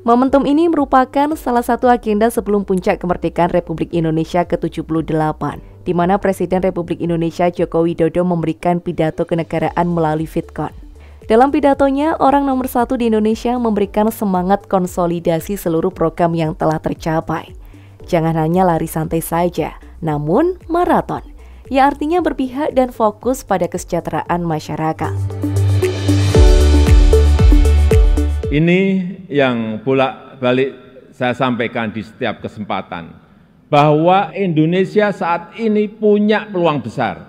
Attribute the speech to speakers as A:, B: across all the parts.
A: Momentum ini merupakan salah satu agenda sebelum puncak kemerdekaan Republik Indonesia ke-78, di mana Presiden Republik Indonesia Joko Widodo memberikan pidato kenegaraan melalui VidCon. Dalam pidatonya, orang nomor satu di Indonesia memberikan semangat konsolidasi seluruh program yang telah tercapai. Jangan hanya lari santai saja, namun maraton, yang artinya berpihak dan fokus pada kesejahteraan masyarakat.
B: Ini yang bolak-balik saya sampaikan di setiap kesempatan, bahwa Indonesia saat ini punya peluang besar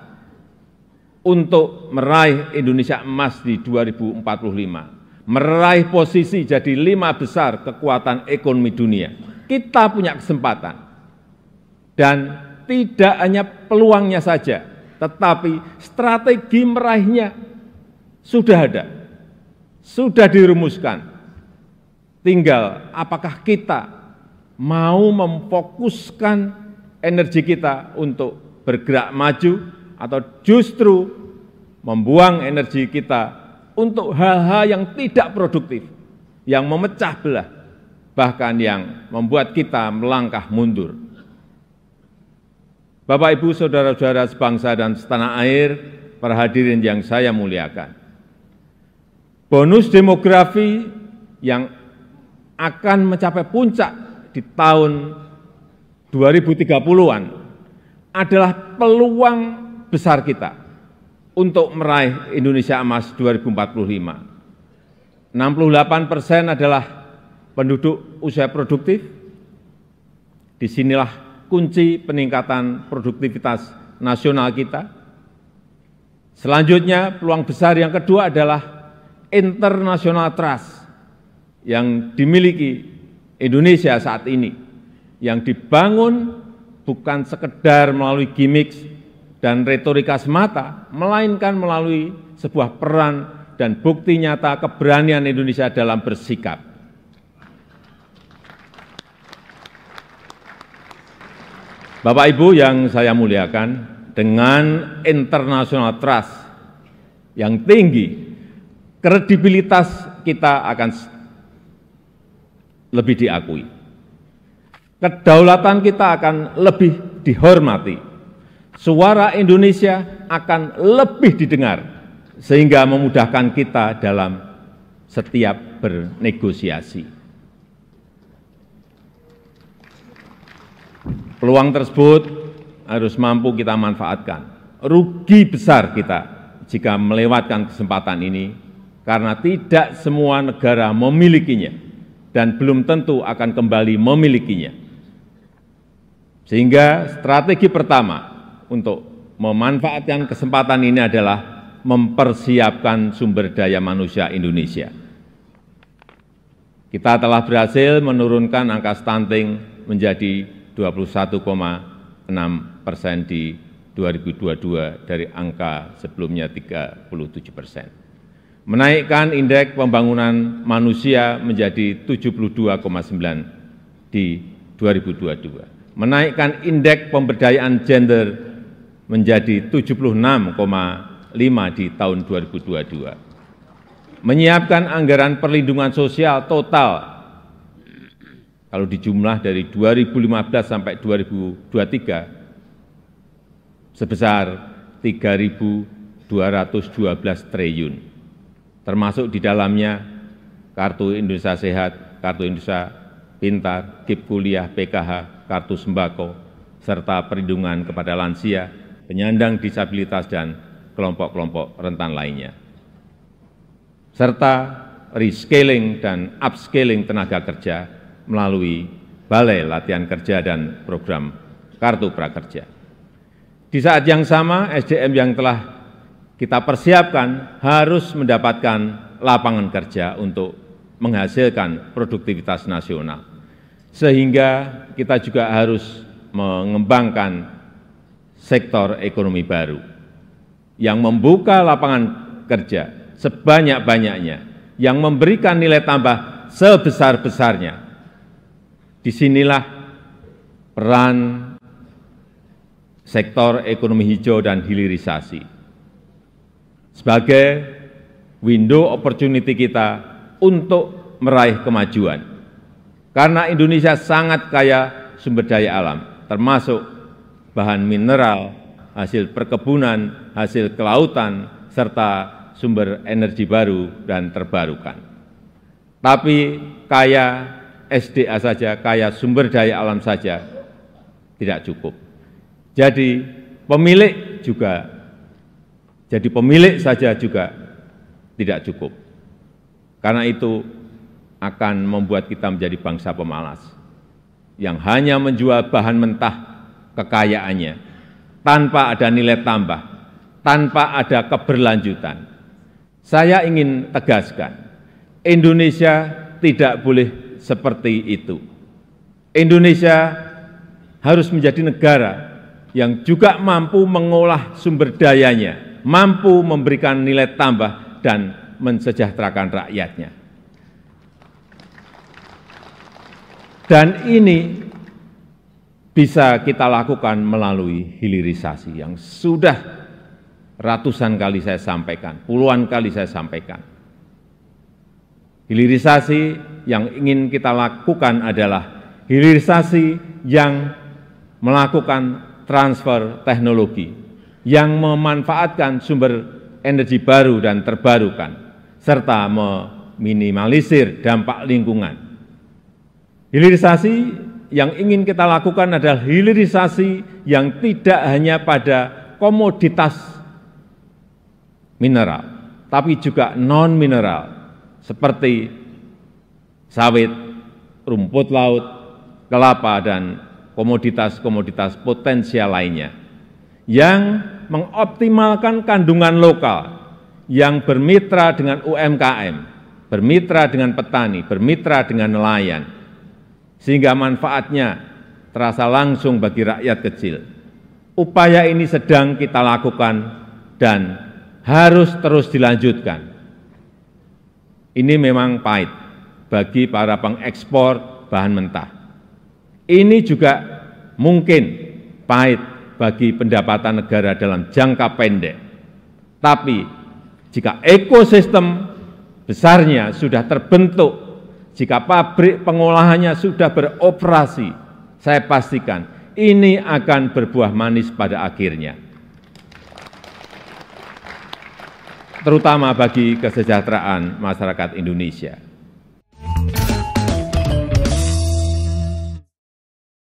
B: untuk meraih Indonesia emas di 2045, meraih posisi jadi 5 besar kekuatan ekonomi dunia. Kita punya kesempatan, dan tidak hanya peluangnya saja, tetapi strategi meraihnya sudah ada. Sudah dirumuskan, tinggal apakah kita mau memfokuskan energi kita untuk bergerak maju atau justru membuang energi kita untuk hal-hal yang tidak produktif, yang memecah belah, bahkan yang membuat kita melangkah mundur. Bapak, Ibu, saudara-saudara sebangsa dan setanah air, para hadirin yang saya muliakan. Bonus demografi yang akan mencapai puncak di tahun 2030-an adalah peluang besar kita untuk meraih Indonesia Emas 2045. 68% adalah penduduk usia produktif. Disinilah kunci peningkatan produktivitas nasional kita. Selanjutnya, peluang besar yang kedua adalah international trust yang dimiliki Indonesia saat ini, yang dibangun bukan sekedar melalui gimmick dan retorika semata, melainkan melalui sebuah peran dan bukti nyata keberanian Indonesia dalam bersikap. Bapak Ibu yang saya muliakan, dengan international trust yang tinggi, kredibilitas kita akan lebih diakui. Kedaulatan kita akan lebih dihormati. Suara Indonesia akan lebih didengar, sehingga memudahkan kita dalam setiap bernegosiasi. Peluang tersebut harus mampu kita manfaatkan. Rugi besar kita jika melewatkan kesempatan ini, karena tidak semua negara memilikinya dan belum tentu akan kembali memilikinya. Sehingga strategi pertama untuk memanfaatkan kesempatan ini adalah mempersiapkan sumber daya manusia Indonesia. Kita telah berhasil menurunkan angka stunting menjadi 21,6% di 2022 dari angka sebelumnya 37%. Menaikkan indeks pembangunan manusia menjadi 72,9 di 2022. Menaikkan indeks pemberdayaan gender menjadi 76,5 di tahun 2022. Menyiapkan anggaran perlindungan sosial total, kalau dijumlah dari 2015 sampai 2023, sebesar 3.212 triliun. Termasuk di dalamnya Kartu Indonesia Sehat, Kartu Indonesia Pintar, KIP Kuliah, PKH, Kartu Sembako, serta perlindungan kepada lansia, penyandang disabilitas, dan kelompok-kelompok rentan lainnya. Serta reskilling dan upskilling tenaga kerja melalui Balai Latihan Kerja dan program Kartu Prakerja. Di saat yang sama, SDM yang telah kita persiapkan harus mendapatkan lapangan kerja untuk menghasilkan produktivitas nasional. Sehingga kita juga harus mengembangkan sektor ekonomi baru yang membuka lapangan kerja sebanyak-banyaknya, yang memberikan nilai tambah sebesar-besarnya. Disinilah peran sektor ekonomi hijau dan hilirisasi sebagai window opportunity kita untuk meraih kemajuan. Karena Indonesia sangat kaya sumber daya alam, termasuk bahan mineral, hasil perkebunan, hasil kelautan, serta sumber energi baru dan terbarukan. Tapi kaya SDA saja, kaya sumber daya alam saja tidak cukup. Jadi pemilik saja juga tidak cukup. Karena itu akan membuat kita menjadi bangsa pemalas yang hanya menjual bahan mentah kekayaannya tanpa ada nilai tambah, tanpa ada keberlanjutan. Saya ingin tegaskan, Indonesia tidak boleh seperti itu. Indonesia harus menjadi negara yang juga mampu mengolah sumber dayanya, mampu memberikan nilai tambah dan mensejahterakan rakyatnya. Dan ini bisa kita lakukan melalui hilirisasi yang sudah ratusan kali saya sampaikan, puluhan kali saya sampaikan. Hilirisasi yang ingin kita lakukan adalah hilirisasi yang melakukan transfer teknologi, yang memanfaatkan sumber energi baru dan terbarukan, serta meminimalisir dampak lingkungan. Hilirisasi yang ingin kita lakukan adalah hilirisasi yang tidak hanya pada komoditas mineral, tapi juga non-mineral, seperti sawit, rumput laut, kelapa, dan komoditas-komoditas potensial lainnya, yang mengoptimalkan kandungan lokal, yang bermitra dengan UMKM, bermitra dengan petani, bermitra dengan nelayan, sehingga manfaatnya terasa langsung bagi rakyat kecil. Upaya ini sedang kita lakukan dan harus terus dilanjutkan. Ini memang pahit bagi para pengekspor bahan mentah. Ini juga mungkin pahit bagi pendapatan negara dalam jangka pendek. Tapi jika ekosistem besarnya sudah terbentuk, jika pabrik pengolahannya sudah beroperasi, saya pastikan ini akan berbuah manis pada akhirnya. Terutama bagi kesejahteraan masyarakat Indonesia.